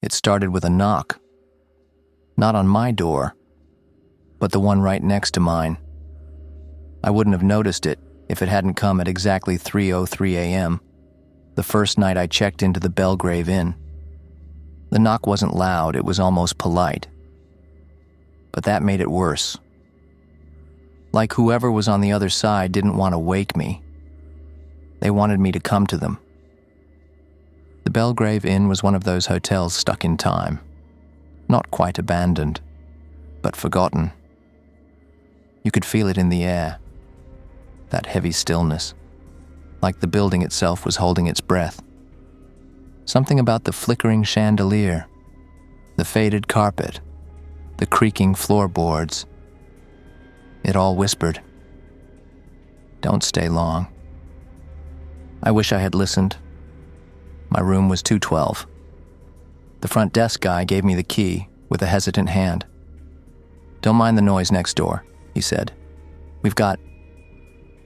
It started with a knock. Not on my door, but the one right next to mine. I wouldn't have noticed it if it hadn't come at exactly 3:03 a.m., the first night I checked into the Belgrave Inn. The knock wasn't loud, it was almost polite. But that made it worse. Like whoever was on the other side didn't want to wake me. They wanted me to come to them. The Belgrave Inn was one of those hotels stuck in time. Not quite abandoned, but forgotten. You could feel it in the air, that heavy stillness, like the building itself was holding its breath. Something about the flickering chandelier, the faded carpet, the creaking floorboards. It all whispered, "Don't stay long." I wish I had listened. My room was 212. The front desk guy gave me the key with a hesitant hand. "Don't mind the noise next door," he said. "We've got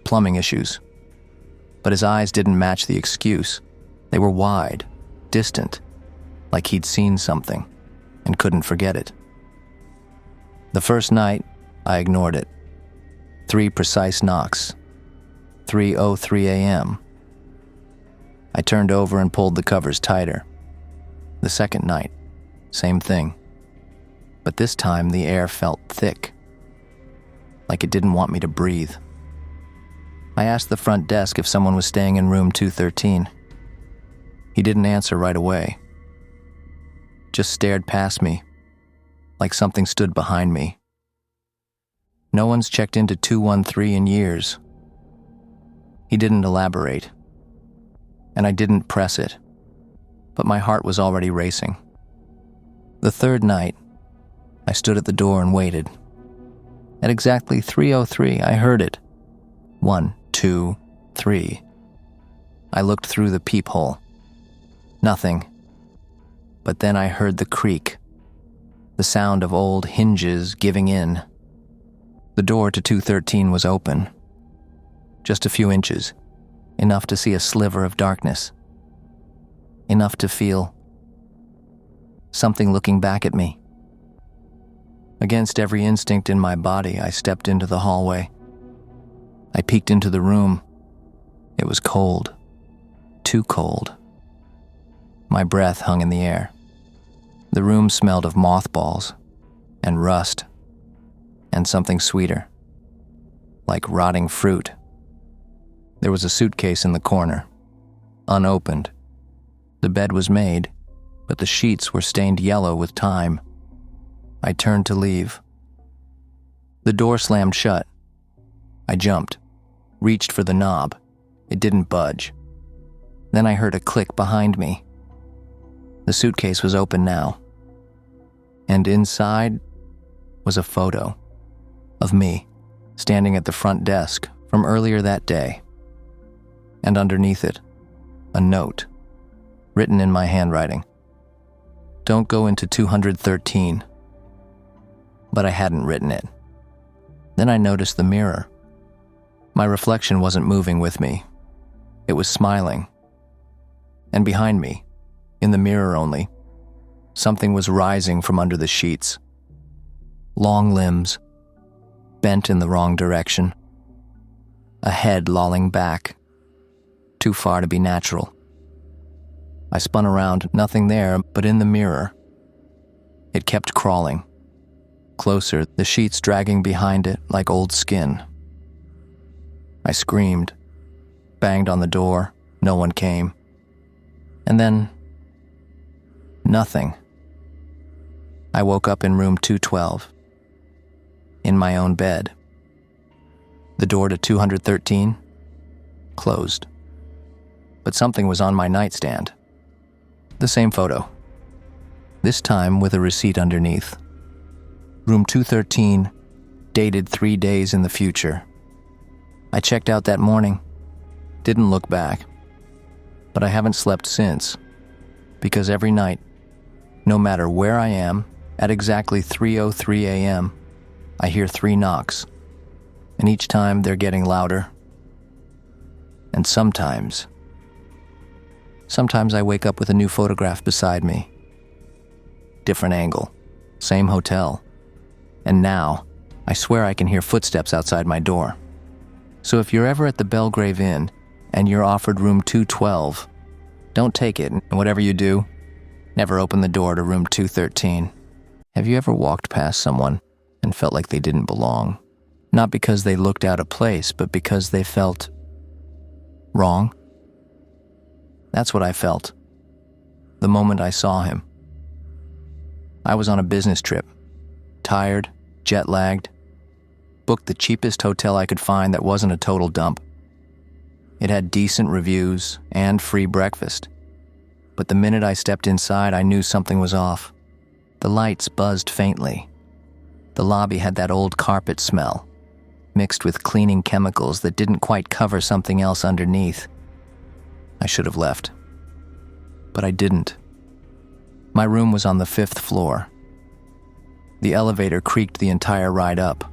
plumbing issues." But his eyes didn't match the excuse. They were wide, distant, like he'd seen something and couldn't forget it. The first night, I ignored it. 3 precise knocks. 3:03 a.m. I turned over and pulled the covers tighter. The second night, same thing. But this time the air felt thick, like it didn't want me to breathe. I asked the front desk if someone was staying in room 213. He didn't answer right away. Just stared past me, like something stood behind me. No one's checked into 213 in years. He didn't elaborate, and I didn't press it, but my heart was already racing. The third night, I stood at the door and waited. At exactly 3:03, I heard it. 1, 2, 3. I looked through the peephole. Nothing. But then I heard the creak, the sound of old hinges giving in. The door to 213 was open. Just a few inches, enough to see a sliver of darkness. Enough to feel something looking back at me. Against every instinct in my body, I stepped into the hallway. I peeked into the room. It was cold. Too cold. My breath hung in the air. The room smelled of mothballs and rust and something sweeter, like rotting fruit. There was a suitcase in the corner, unopened. The bed was made, but the sheets were stained yellow with time. I turned to leave. The door slammed shut. I jumped, reached for the knob. It didn't budge. Then I heard a click behind me. The suitcase was open now, and inside was a photo of me standing at the front desk from earlier that day, and underneath it, a note written in my handwriting. "Don't go into 213. But I hadn't written it. Then I noticed the mirror. My reflection wasn't moving with me. It was smiling. And behind me, in the mirror only, something was rising from under the sheets. Long limbs, bent in the wrong direction. A head lolling back, too far to be natural. I spun around, nothing there, but in the mirror. It kept crawling. Closer, the sheets dragging behind it like old skin. I screamed, banged on the door, no one came. And then, nothing. I woke up in room 212, in my own bed. The door to 213, closed. But something was on my nightstand. The same photo. This time with a receipt underneath. Room 213, dated 3 days in the future. I checked out that morning, didn't look back. But I haven't slept since, because every night, no matter where I am, at exactly 3:03 a.m., I hear 3 knocks, and each time they're getting louder. And sometimes I wake up with a new photograph beside me, different angle, same hotel. And now, I swear I can hear footsteps outside my door. So if you're ever at the Belgrave Inn and you're offered room 212, don't take it, and whatever you do, never open the door to room 213. Have you ever walked past someone and felt like they didn't belong? Not because they looked out of place, but because they felt wrong? That's what I felt the moment I saw him. I was on a business trip, tired, jet-lagged, booked the cheapest hotel I could find that wasn't a total dump. It had decent reviews and free breakfast. But the minute I stepped inside, I knew something was off. The lights buzzed faintly. The lobby had that old carpet smell, mixed with cleaning chemicals that didn't quite cover something else underneath. I should have left. But I didn't. My room was on the 5th floor. The elevator creaked the entire ride up.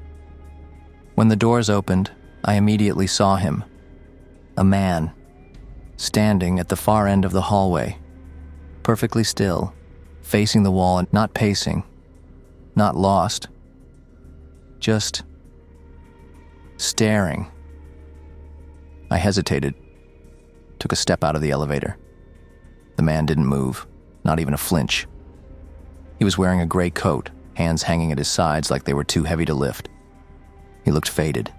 When the doors opened, I immediately saw him. A man, standing at the far end of the hallway, perfectly still, facing the wall and not pacing, not lost, just staring. I hesitated, took a step out of the elevator. The man didn't move, not even a flinch. He was wearing a gray coat, hands hanging at his sides like they were too heavy to lift. He looked faded,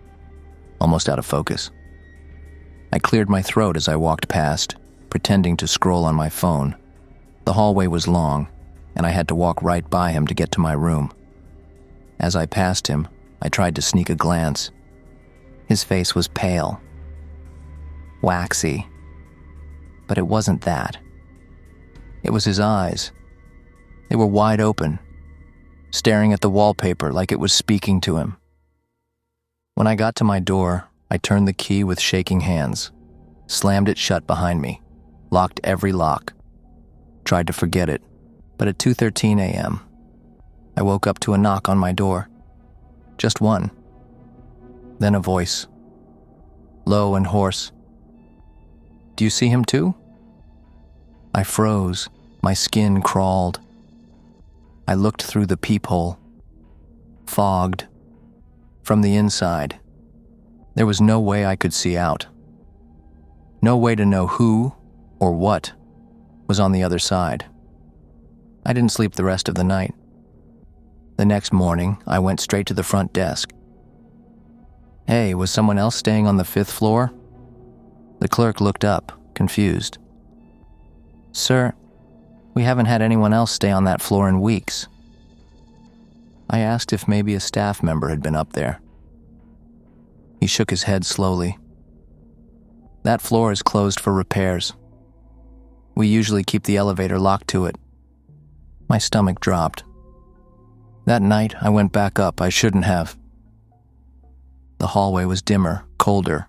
almost out of focus. I cleared my throat as I walked past, pretending to scroll on my phone. The hallway was long, and I had to walk right by him to get to my room. As I passed him, I tried to sneak a glance. His face was pale, waxy, but it wasn't that. It was his eyes. They were wide open, staring at the wallpaper like it was speaking to him. When I got to my door, I turned the key with shaking hands, slammed it shut behind me, locked every lock, tried to forget it, but at 2:13 a.m., I woke up to a knock on my door. Just one. Then a voice, low and hoarse. "Do you see him too?" I froze. My skin crawled. I looked through the peephole. Fogged. From the inside, there was no way I could see out. No way to know who or what was on the other side. I didn't sleep the rest of the night. The next morning, I went straight to the front desk. "Hey, was someone else staying on the 5th floor?" The clerk looked up, confused. "Sir, we haven't had anyone else stay on that floor in weeks." I asked if maybe a staff member had been up there. He shook his head slowly. "That floor is closed for repairs. We usually keep the elevator locked to it." My stomach dropped. That night, I went back up. I shouldn't have. The hallway was dimmer, colder.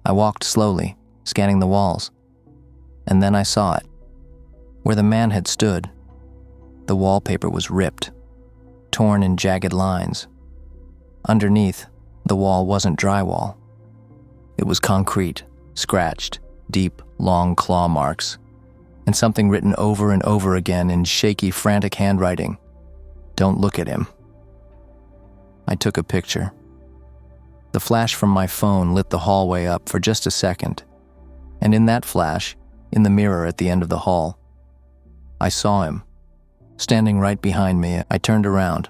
I walked slowly, scanning the walls. And then I saw it. Where the man had stood, the wallpaper was ripped, torn in jagged lines. Underneath, the wall wasn't drywall. It was concrete, scratched, deep, long claw marks, and something written over and over again in shaky, frantic handwriting. "Don't look at him." I took a picture. The flash from my phone lit the hallway up for just a second, and in that flash, in the mirror at the end of the hall, I saw him, standing right behind me. I turned around.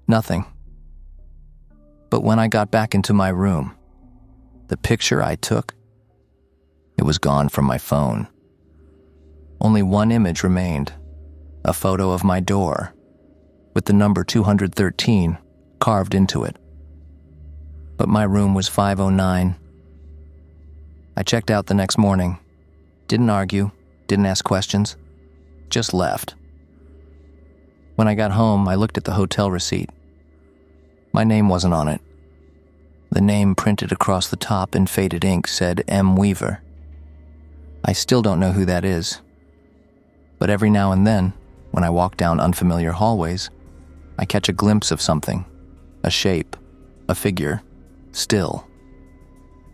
Nothing. But when I got back into my room, the picture I took, it was gone from my phone. Only one image remained, a photo of my door, with the number 213 carved into it. But my room was 509. I checked out the next morning. Didn't argue, didn't ask questions, just left. When I got home, I looked at the hotel receipt. My name wasn't on it. The name printed across the top in faded ink said M. Weaver. I still don't know who that is. But every now and then, when I walk down unfamiliar hallways, I catch a glimpse of something, a shape, a figure, still,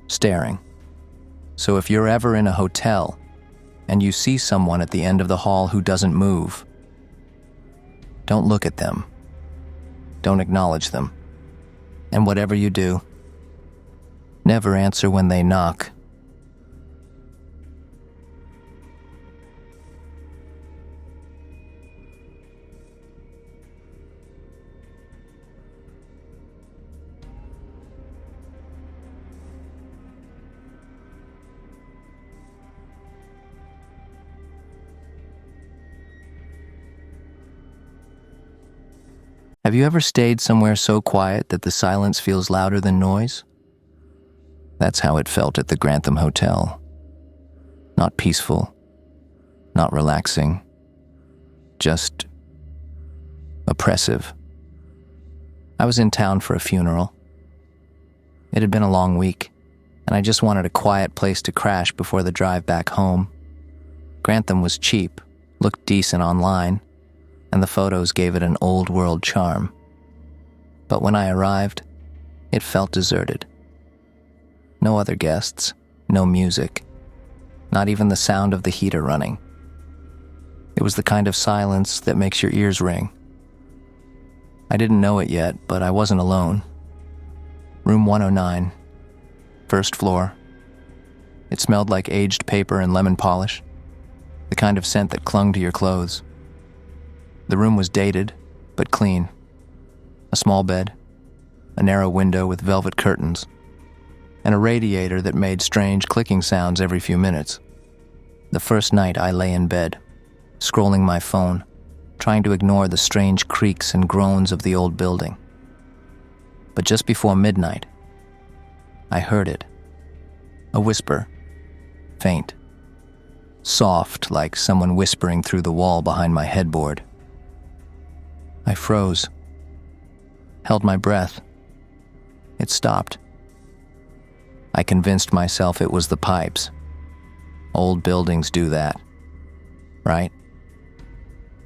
staring. So if you're ever in a hotel and you see someone at the end of the hall who doesn't move, Don't look at them. Don't acknowledge them. And whatever you do, never answer when they knock. Have you ever stayed somewhere so quiet that the silence feels louder than noise? That's how it felt at the Grantham Hotel. Not peaceful, not relaxing, just oppressive. I was in town for a funeral. It had been a long week, and I just wanted a quiet place to crash before the drive back home. Grantham was cheap, looked decent online, and the photos gave it an old-world charm. But when I arrived, it felt deserted. No other guests, no music, not even the sound of the heater running. It was the kind of silence that makes your ears ring. I didn't know it yet, but I wasn't alone. Room 109, first floor. It smelled like aged paper and lemon polish, the kind of scent that clung to your clothes. The room was dated, but clean. A small bed, a narrow window with velvet curtains, and a radiator that made strange clicking sounds every few minutes. The first night I lay in bed, scrolling my phone, trying to ignore the strange creaks and groans of the old building. But just before midnight, I heard it. A whisper, faint, soft like someone whispering through the wall behind my headboard. I froze, held my breath. It stopped. I convinced myself it was the pipes. Old buildings do that, right?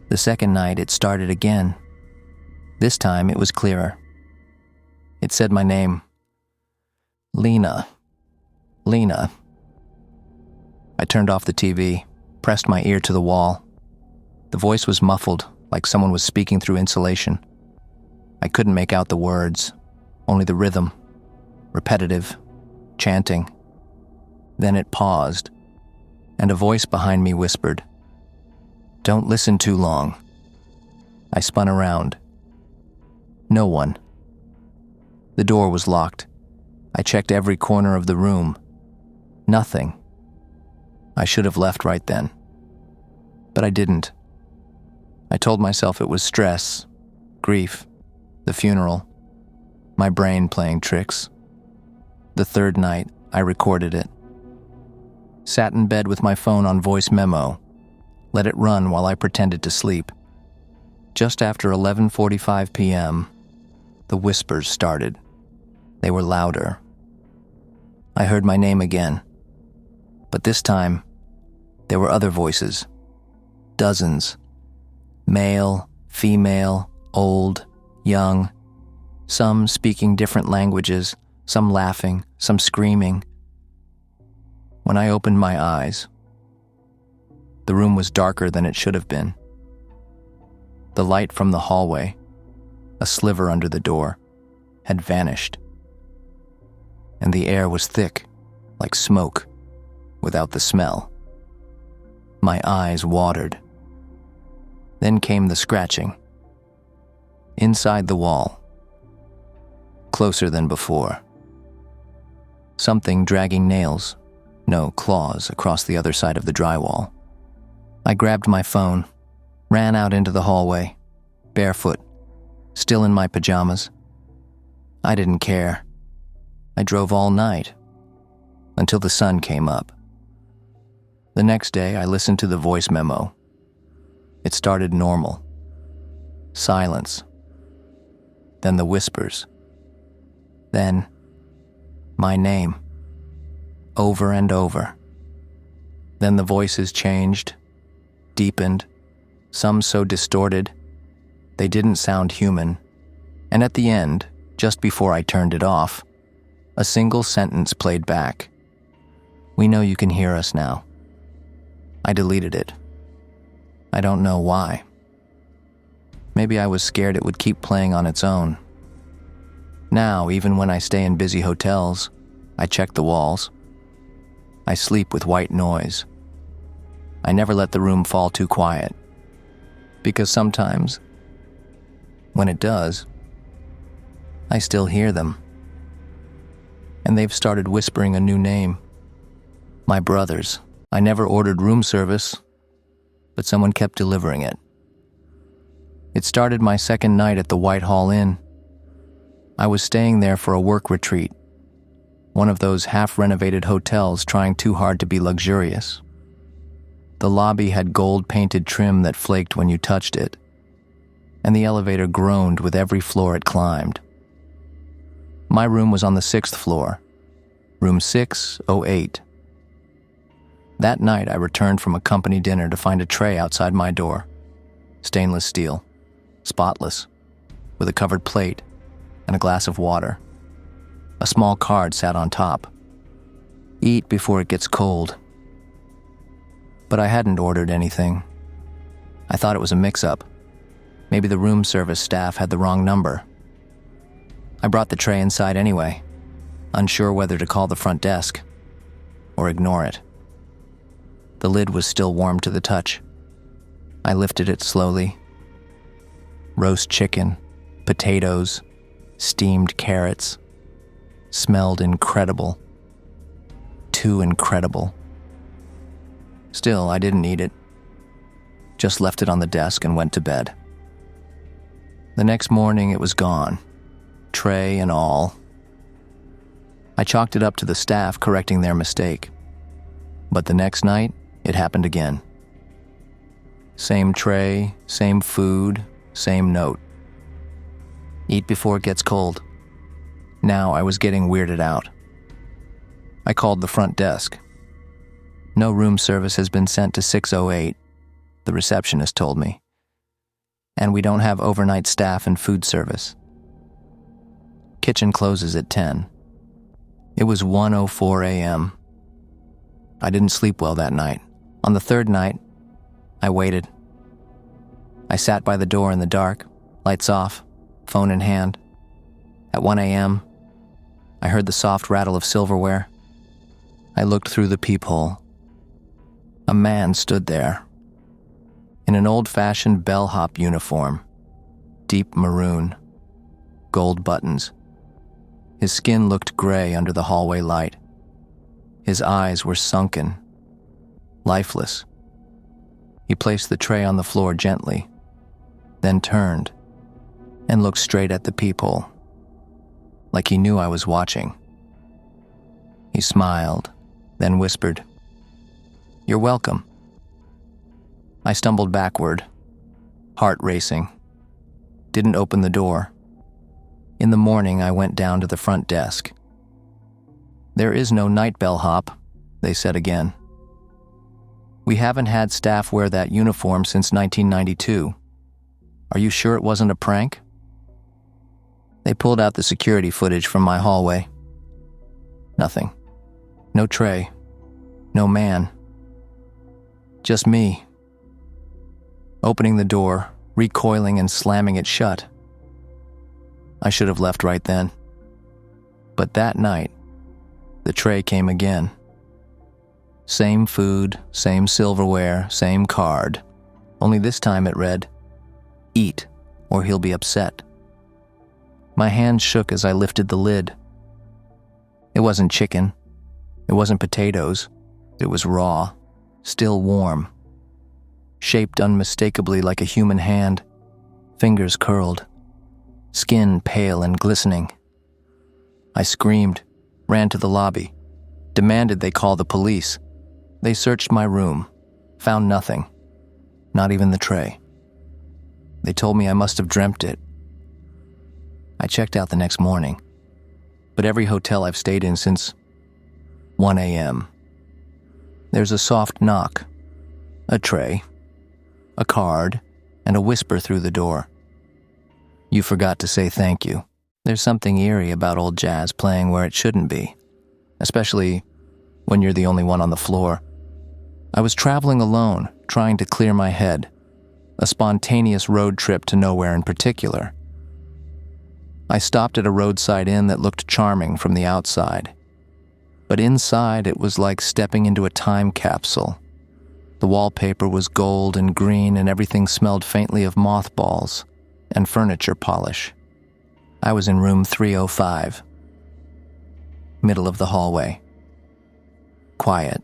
The second night, it started again. This time, it was clearer. It said my name. Lena. Lena. I turned off the TV, pressed my ear to the wall. The voice was muffled, like someone was speaking through insulation. I couldn't make out the words, only the rhythm, repetitive, chanting. Then it paused, and a voice behind me whispered, "Don't listen too long." I spun around. No one. The door was locked. I checked every corner of the room. Nothing. I should have left right then. But I didn't. I told myself it was stress, grief, the funeral, my brain playing tricks. The third night, I recorded it. Sat in bed with my phone on voice memo, let it run while I pretended to sleep. Just after 11:45 p.m., the whispers started. They were louder. I heard my name again, but this time, there were other voices. Dozens. Male, female, old, young, some speaking different languages, some laughing, some screaming. When I opened my eyes, the room was darker than it should have been. The light from the hallway, a sliver under the door, had vanished. And the air was thick, like smoke, without the smell. My eyes watered. Then came the scratching. Inside the wall. Closer than before. Something dragging nails, no claws, across the other side of the drywall. I grabbed my phone, ran out into the hallway, barefoot, still in my pajamas. I didn't care. I drove all night, until the sun came up. The next day, I listened to the voice memo. It started normal. Silence. Then the whispers. Then, my name. Over and over. Then the voices changed, deepened, some so distorted, they didn't sound human. And at the end, just before I turned it off, a single sentence played back. "We know you can hear us now." I deleted it. I don't know why. Maybe maybe I was scared it would keep playing on its own. Now, even when I stay in busy hotels, I check the walls. I sleep with white noise. I never let the room fall too quiet. Because sometimes, when it does, I still hear them. And they've started whispering a new name. My brothers. I never ordered room service, but someone kept delivering it. It started my second night at the Whitehall Inn. I was staying there for a work retreat, one of those half-renovated hotels trying too hard to be luxurious. The lobby had gold-painted trim that flaked when you touched it, and the elevator groaned with every floor it climbed. My room was on the 6th floor, room 608. That night, I returned from a company dinner to find a tray outside my door. Stainless steel, spotless, with a covered plate and a glass of water. A small card sat on top. Eat before it gets cold. But I hadn't ordered anything. I thought it was a mix-up. Maybe the room service staff had the wrong number. I brought the tray inside anyway, unsure whether to call the front desk or ignore it. The lid was still warm to the touch. I lifted it slowly. Roast chicken, potatoes, steamed carrots. Smelled incredible. Too incredible. Still, I didn't eat it. Just left it on the desk and went to bed. The next morning, it was gone. Tray and all. I chalked it up to the staff correcting their mistake. But the next night, it happened again. Same tray, same food, same note. Eat before it gets cold. Now I was getting weirded out. I called the front desk. No room service has been sent to 608, the receptionist told me. And we don't have overnight staff and food service. Kitchen closes at 10. It was 1:04 a.m. I didn't sleep well that night. On the third night, I waited. I sat by the door in the dark, lights off, phone in hand. At 1 a.m., I heard the soft rattle of silverware. I looked through the peephole. A man stood there, in an old-fashioned bellhop uniform, deep maroon, gold buttons. His skin looked gray under the hallway light. His eyes were sunken, lifeless. He placed the tray on the floor gently, then turned and looked straight at the peephole, like he knew I was watching. He smiled, then whispered, "You're welcome." I stumbled backward, heart racing. Didn't open the door. In the morning, I went down to the front desk. "There is no night bellhop," they said again. "We haven't had staff wear that uniform since 1992. Are you sure it wasn't a prank?" They pulled out the security footage from my hallway. Nothing. No tray. No man. Just me. Opening the door, recoiling and slamming it shut. I should have left right then. But that night, the tray came again. Same food, same silverware, same card. Only this time it read, "Eat, or he'll be upset." My hand shook as I lifted the lid. It wasn't chicken. It wasn't potatoes. It was raw, still warm. Shaped unmistakably like a human hand, fingers curled, skin pale and glistening. I screamed, ran to the lobby, demanded they call the police. They searched my room, found nothing, not even the tray. They told me I must have dreamt it. I checked out the next morning, but every hotel I've stayed in since 1 a.m. There's a soft knock, a tray, a card, and a whisper through the door. "You forgot to say thank you." There's something eerie about old jazz playing where it shouldn't be, especially when you're the only one on the floor. I was traveling alone, trying to clear my head. a spontaneous road trip to nowhere in particular. I stopped at a roadside inn that looked charming from the outside, but inside it was like stepping into a time capsule. The wallpaper was gold and green, and everything smelled faintly of mothballs and furniture polish. I was in room 305, middle of the hallway. Quiet.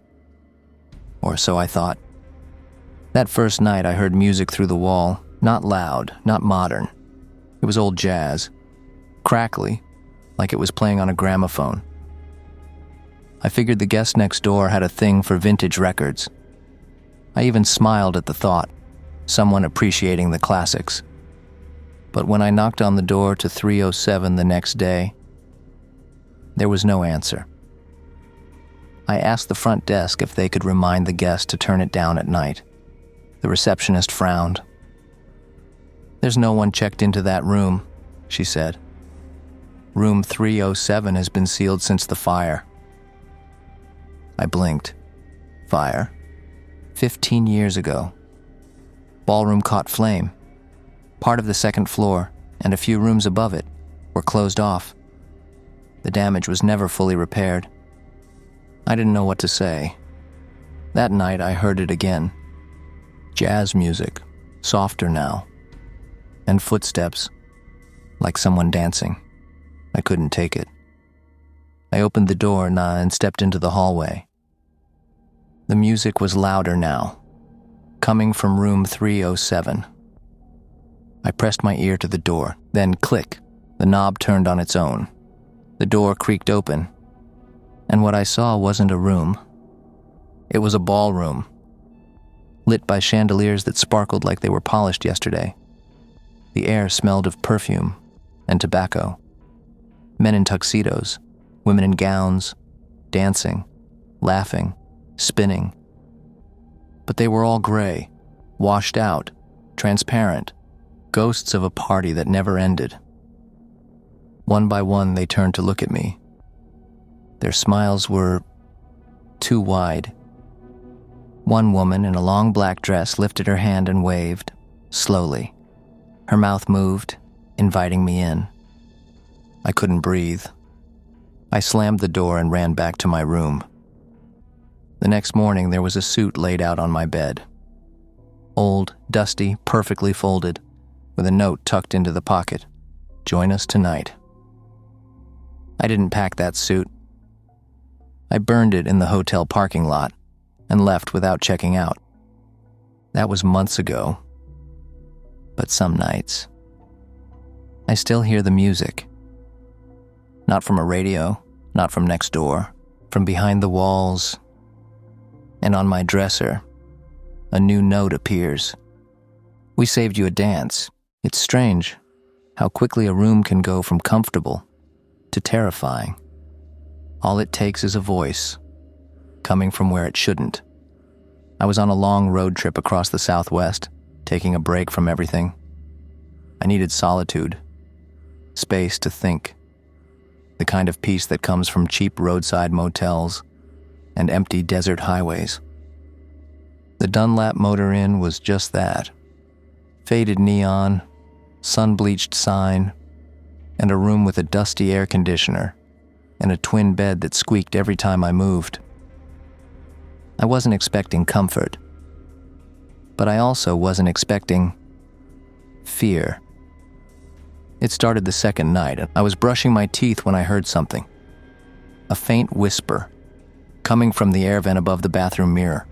Or so I thought. That first night I heard music through the wall, not loud, not modern. It was old jazz, crackly, like it was playing on a gramophone. I figured the guest next door had a thing for vintage records. I even smiled at the thought, someone appreciating the classics. But when I knocked on the door to 307 the next day, there was no answer. I asked the front desk if they could remind the guest to turn it down at night. The receptionist frowned. "There's no one checked into that room," she said. "Room 307 has been sealed since the fire." I blinked. Fire? 15 years ago. Ballroom caught flame. Part of the second floor and a few rooms above it were closed off. The damage was never fully repaired. I didn't know what to say. That night I heard it again. Jazz music, softer now, and footsteps, like someone dancing. I couldn't take it. I opened the door and stepped into the hallway. The music was louder now, coming from room 307. I pressed my ear to the door, then click, the knob turned on its own. The door creaked open, and what I saw wasn't a room. It was a ballroom, lit by chandeliers that sparkled like they were polished yesterday. The air smelled of perfume and tobacco. Men in tuxedos, women in gowns, dancing, laughing, spinning. But they were all gray, washed out, transparent, ghosts of a party that never ended. One by one, they turned to look at me. Their smiles were too wide. One woman in a long black dress lifted her hand and waved, slowly. Her mouth moved, inviting me in. I couldn't breathe. I slammed the door and ran back to my room. The next morning, there was a suit laid out on my bed. Old, dusty, perfectly folded, with a note tucked into the pocket. "Join us tonight." I didn't pack that suit. I burned it in the hotel parking lot and left without checking out. That was months ago. But some nights, I still hear the music. Not from a radio, not from next door, from behind the walls. And on my dresser, a new note appears. "We saved you a dance. It's strange how quickly a room can go from comfortable to terrifying. All it takes is a voice, coming from where it shouldn't." I was on a long road trip across the Southwest, taking a break from everything. I needed solitude, space to think, the kind of peace that comes from cheap roadside motels and empty desert highways. The Dunlap Motor Inn was just that. Faded neon, sun-bleached sign, and a room with a dusty air conditioner and a twin bed that squeaked every time I moved. I wasn't expecting comfort, but I also wasn't expecting fear. It started the second night, and I was brushing my teeth when I heard something. A faint whisper, coming from the air vent above the bathroom mirror.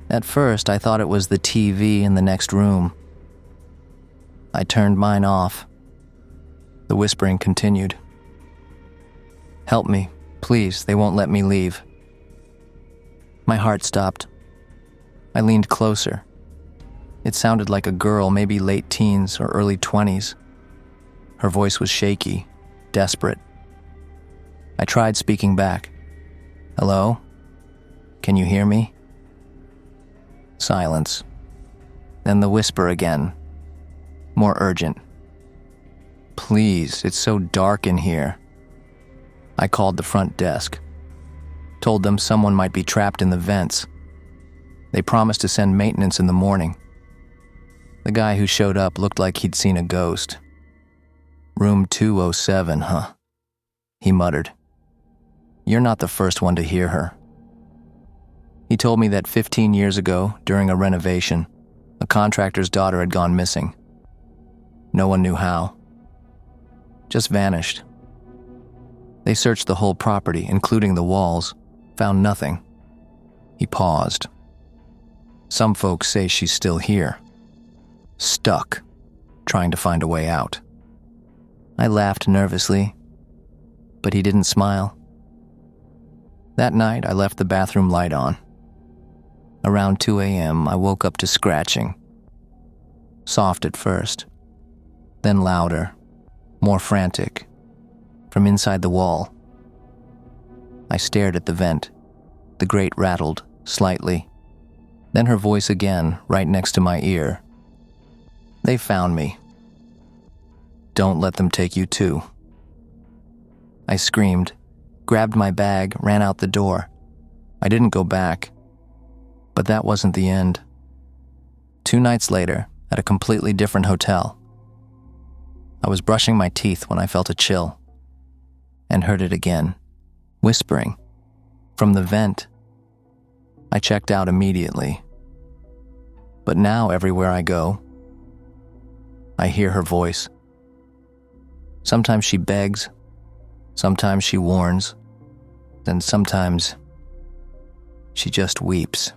At first, I thought it was the TV in the next room. I turned mine off. The whispering continued. "Help me, please, they won't let me leave." My heart stopped. I leaned closer. It sounded like a girl, maybe late teens or early 20s. Her voice was shaky, desperate. I tried speaking back. "Hello? Can you hear me?" Silence. Then the whisper again, more urgent. "Please, it's so dark in here." I called the front desk, told them someone might be trapped in the vents. They promised to send maintenance in the morning. The guy who showed up looked like he'd seen a ghost. "Room 207, huh?" he muttered. "You're not the first one to hear her." He told me that 15 years ago, during a renovation, a contractor's daughter had gone missing. No one knew how. Just vanished. They searched the whole property, including the walls, found nothing. He paused. "Some folks say she's still here, stuck, trying to find a way out." I laughed nervously, but he didn't smile. That night, I left the bathroom light on. Around 2 a.m., I woke up to scratching. Soft at first, then louder, more frantic, from inside the wall. I stared at the vent. The grate rattled slightly. Then her voice again, right next to my ear. "They found me. Don't let them take you too." I screamed, grabbed my bag, ran out the door. I didn't go back. But that wasn't the end. 2 nights later, at a completely different hotel, I was brushing my teeth when I felt a chill, and heard it again, whispering, from the vent. I checked out immediately. But now everywhere I go, I hear her voice. Sometimes she begs, sometimes she warns, and sometimes she just weeps.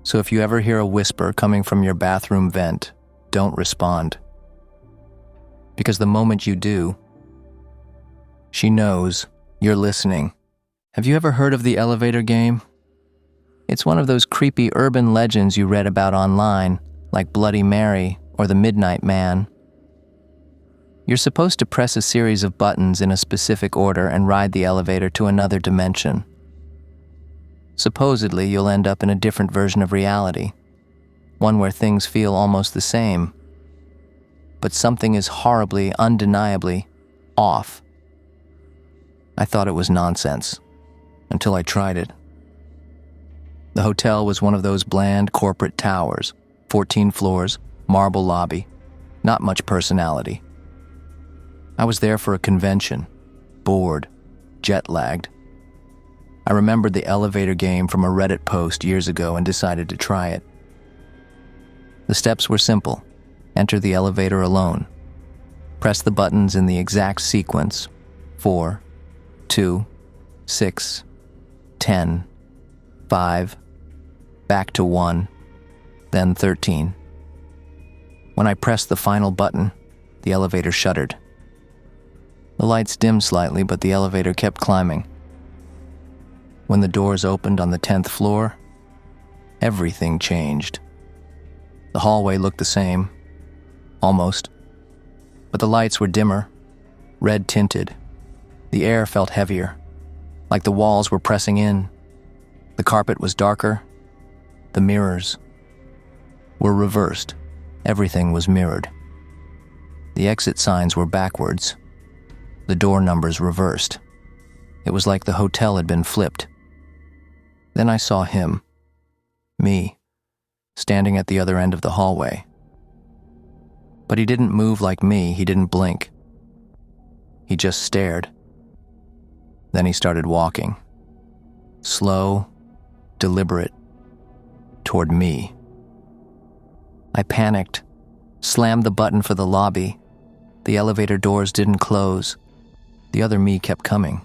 So if you ever hear a whisper coming from your bathroom vent, don't respond. Because the moment you do, she knows you're listening. Have you ever heard of the elevator game? It's one of those creepy urban legends you read about online, like Bloody Mary or the Midnight Man. You're supposed to press a series of buttons in a specific order and ride the elevator to another dimension. Supposedly, you'll end up in a different version of reality, one where things feel almost the same. But something is horribly, undeniably off. I thought it was nonsense, until I tried it. The hotel was one of those bland corporate towers, 14 floors, marble lobby, not much personality. I was there for a convention, bored, jet-lagged. I remembered the elevator game from a Reddit post years ago and decided to try it. The steps were simple. Enter the elevator alone. Press the buttons in the exact sequence: 4, 2, 6, 10, 5, back to 1, then 13. When I pressed the final button, the elevator shuddered. The lights dimmed slightly, but the elevator kept climbing. When the doors opened on the 10th floor, everything changed. The hallway looked the same, almost, but the lights were dimmer, red-tinted. The air felt heavier, like the walls were pressing in. The carpet was darker. The mirrors were reversed. Everything was mirrored. The exit signs were backwards. The door numbers reversed. It was like the hotel had been flipped. Then I saw him, me, standing at the other end of the hallway. But he didn't move like me, he didn't blink. He just stared. Then he started walking. Slow, deliberate, toward me. I panicked, slammed the button for the lobby. The elevator doors didn't close. The other me kept coming.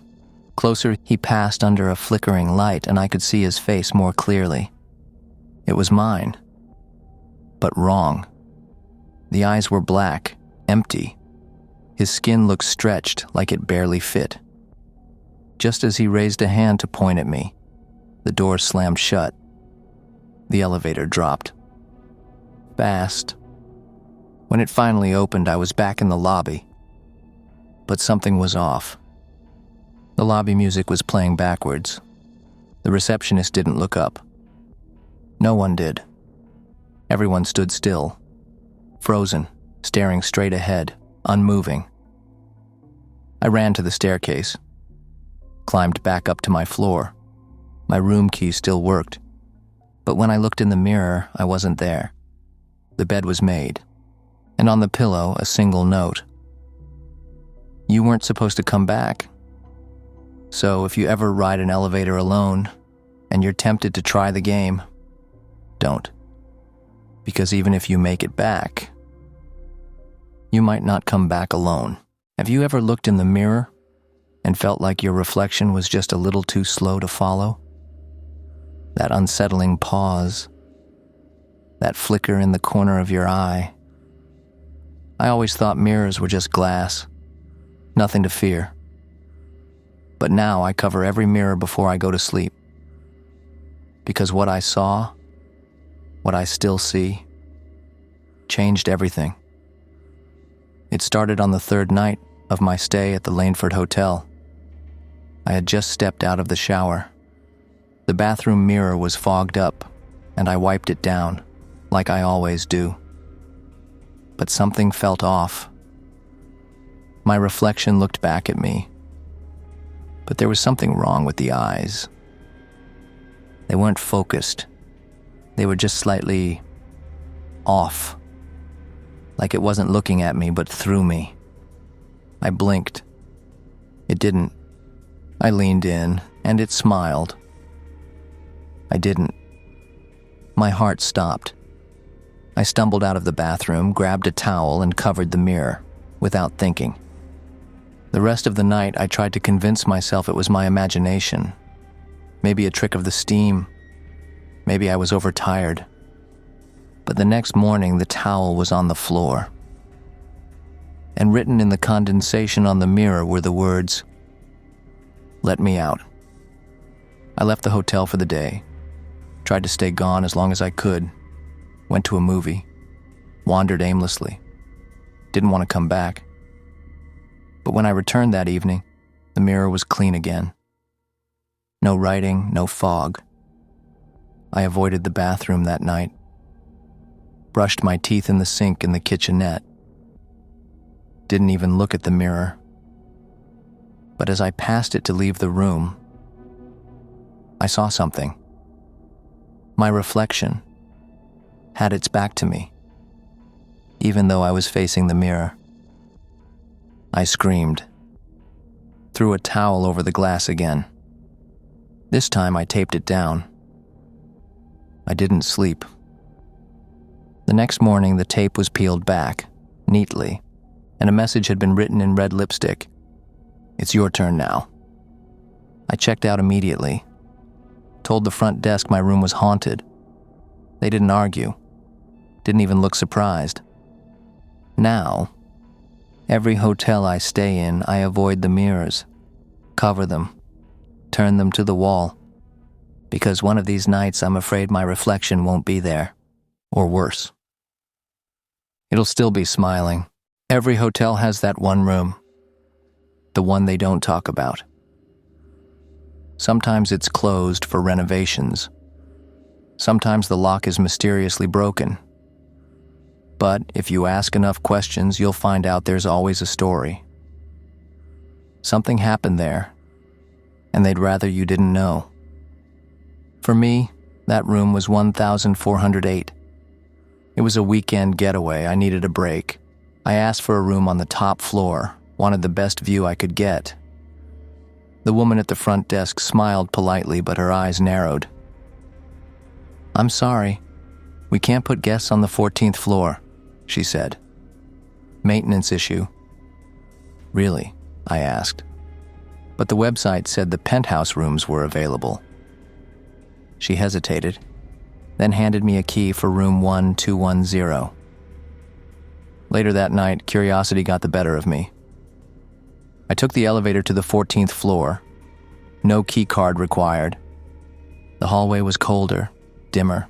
Closer, he passed under a flickering light, and I could see his face more clearly. It was mine, but wrong. The eyes were black, empty. His skin looked stretched, like it barely fit. Just as he raised a hand to point at me, the door slammed shut. The elevator dropped. Fast. When it finally opened, I was back in the lobby. But something was off. The lobby music was playing backwards. The receptionist didn't look up. No one did. Everyone stood still, frozen, staring straight ahead, unmoving. I ran to the staircase, climbed back up to my floor. My room key still worked, but when I looked in the mirror, I wasn't there. the bed was made, and on the pillow a single note. You weren't supposed to come back. So if you ever ride an elevator alone and you're tempted to try the game, don't. Because even if you make it back, you might not come back alone. Have you ever looked in the mirror and felt like your reflection was just a little too slow to follow? That unsettling pause, that flicker in the corner of your eye. I always thought mirrors were just glass, nothing to fear. But now I cover every mirror before I go to sleep. Because what I saw, what I still see, changed everything. It started on the third night of my stay at the Laneford Hotel. I had just stepped out of the shower. The bathroom mirror was fogged up, and I wiped it down, like I always do. But something felt off. My reflection looked back at me, but there was something wrong with the eyes. They weren't focused. They were just slightly off, like it wasn't looking at me but through me. I blinked. It didn't. I leaned in, and it smiled. I didn't. My heart stopped. I stumbled out of the bathroom, grabbed a towel, and covered the mirror, without thinking. The rest of the night, I tried to convince myself it was my imagination. Maybe a trick of the steam. Maybe I was overtired. But the next morning, the towel was on the floor. And written in the condensation on the mirror were the words, "Let me out." I left the hotel for the day, tried to stay gone as long as I could, went to a movie, wandered aimlessly, didn't want to come back. But when I returned that evening, the mirror was clean again. No writing, no fog. I avoided the bathroom that night, brushed my teeth in the sink in the kitchenette, didn't even look at the mirror. But as I passed it to leave the room, I saw something. My reflection had its back to me, even though I was facing the mirror. I screamed, threw a towel over the glass again. This time I taped it down. I didn't sleep. The next morning, the tape was peeled back, neatly, and a message had been written in red lipstick. "It's your turn now." I checked out immediately, told the front desk my room was haunted. They didn't argue, didn't even look surprised. Now, every hotel I stay in, I avoid the mirrors, cover them, turn them to the wall, because one of these nights I'm afraid my reflection won't be there, or worse. It'll still be smiling. Every hotel has that one room, the one they don't talk about. Sometimes it's closed for renovations. Sometimes the lock is mysteriously broken. But if you ask enough questions, you'll find out there's always a story. Something happened there, and they'd rather you didn't know. For me, that room was 1408. It was a weekend getaway. I needed a break. I asked for a room on the top floor, wanted the best view I could get. The woman at the front desk smiled politely, but her eyes narrowed. "I'm sorry, we can't put guests on the 14th floor," she said. "Maintenance issue." "Really?" I asked. But the website said the penthouse rooms were available. She hesitated, then handed me a key for room 1210. Later that night, curiosity got the better of me. I took the elevator to the 14th floor. No key card required. The hallway was colder, dimmer,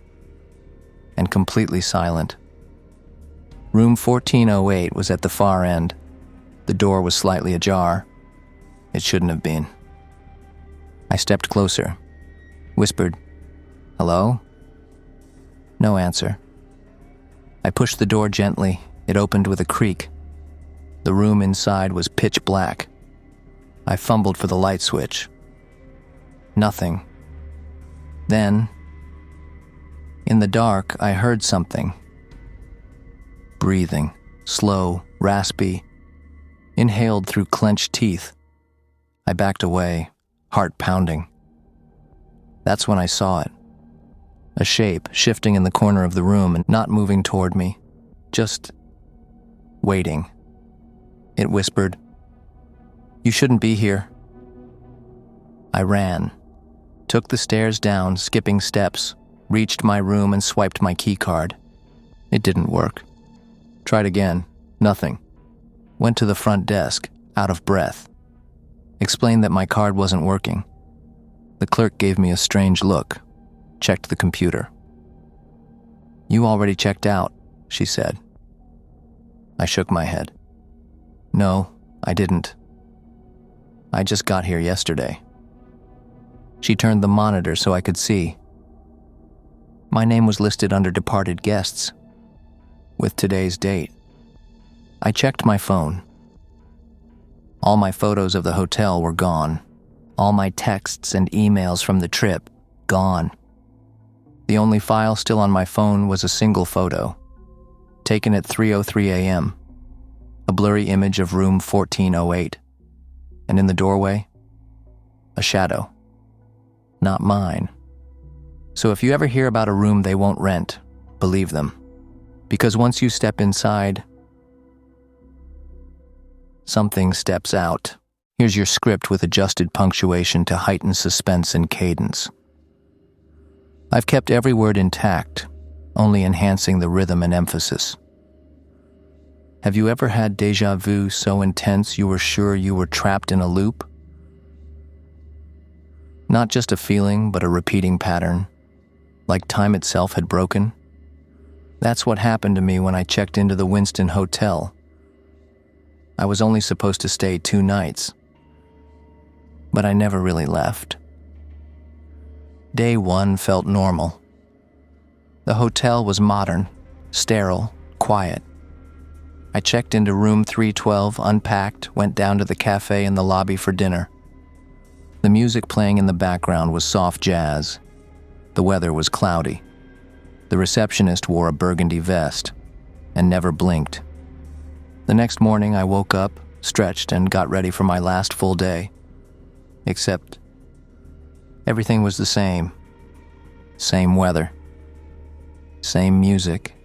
and completely silent. Room 1408 was at the far end. The door was slightly ajar. It shouldn't have been. I stepped closer, whispered, "Hello?" No answer. I pushed the door gently. It opened with a creak. The room inside was pitch black. I fumbled for the light switch. Nothing. Then, in the dark, I heard something. breathing, slow, raspy, inhaled through clenched teeth. I backed away, heart pounding. That's when I saw it. A shape shifting in the corner of the room and not moving toward me, just waiting. It whispered, "You shouldn't be here." I ran, took the stairs down, skipping steps, reached my room and swiped my key card. It didn't work. Tried again, nothing. Went to the front desk, out of breath. Explained that my card wasn't working. The clerk gave me a strange look, checked the computer. "You already checked out," she said. I shook my head. "No, I didn't. I just got here yesterday." She turned the monitor so I could see. My name was listed under departed guests, with today's date. I checked my phone. All my photos of the hotel were gone. All my texts and emails from the trip, gone. The only file still on my phone was a single photo, taken at 3:03 a.m., a blurry image of room 1408, and in the doorway, a shadow. Not mine. So if you ever hear about a room they won't rent, believe them. Because once you step inside, something steps out. Here's your script with adjusted punctuation to heighten suspense and cadence. I've kept every word intact, only enhancing the rhythm and emphasis. Have you ever had déjà vu so intense you were sure you were trapped in a loop? Not just a feeling, but a repeating pattern, like time itself had broken. That's what happened to me when I checked into the Winston Hotel. I was only supposed to stay 2 nights, but I never really left. Day 1 felt normal. The hotel was modern, sterile, quiet. I checked into room 312, unpacked, went down to the cafe in the lobby for dinner. The music playing in the background was soft jazz. The weather was cloudy. The receptionist wore a burgundy vest and never blinked. The next morning, I woke up, stretched, and got ready for my last full day. Except everything was the same. Same weather. Same music.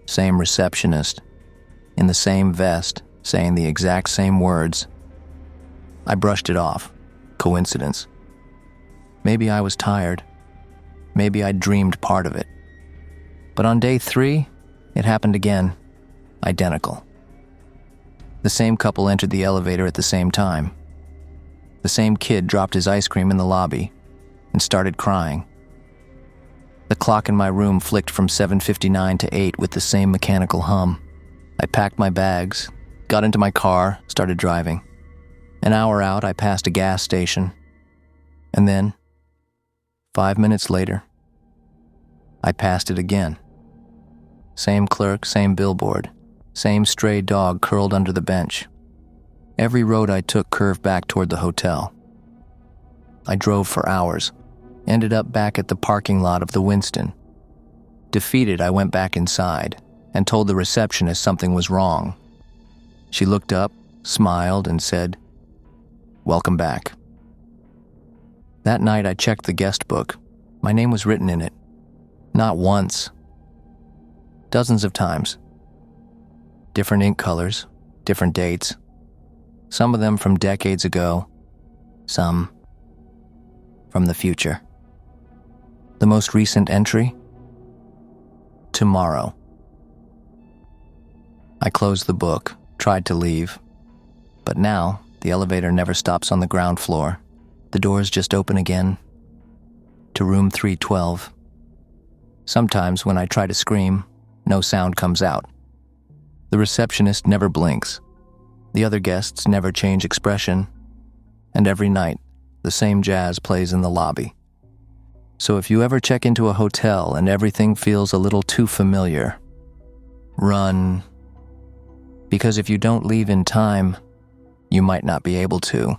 Same receptionist. In the same vest, saying the exact same words. I brushed it off. Coincidence. Maybe I was tired. Maybe I'd dreamed part of it. But on day 3, it happened again. Identical. The same couple entered the elevator at the same time. The same kid dropped his ice cream in the lobby and started crying. The clock in my room flicked from 7:59 to 8 with the same mechanical hum. I packed my bags, got into my car, started driving. An hour out, I passed a gas station. And then, 5 minutes later, I passed it again. Same clerk, same billboard, same stray dog curled under the bench. Every road I took curved back toward the hotel. I drove for hours, ended up back at the parking lot of the Winston. Defeated, I went back inside and told the receptionist something was wrong. She looked up, smiled, and said, "Welcome back." That night I checked the guest book. My name was written in it. Not once. Dozens of times. Different ink colors, different dates. Some of them from decades ago, some from the future. The most recent entry? Tomorrow. I closed the book, tried to leave, but now the elevator never stops on the ground floor. The doors just open again to room 312. Sometimes when I try to scream, no sound comes out. The receptionist never blinks. The other guests never change expression. And every night, the same jazz plays in the lobby. So if you ever check into a hotel and everything feels a little too familiar, run. Because if you don't leave in time, you might not be able to.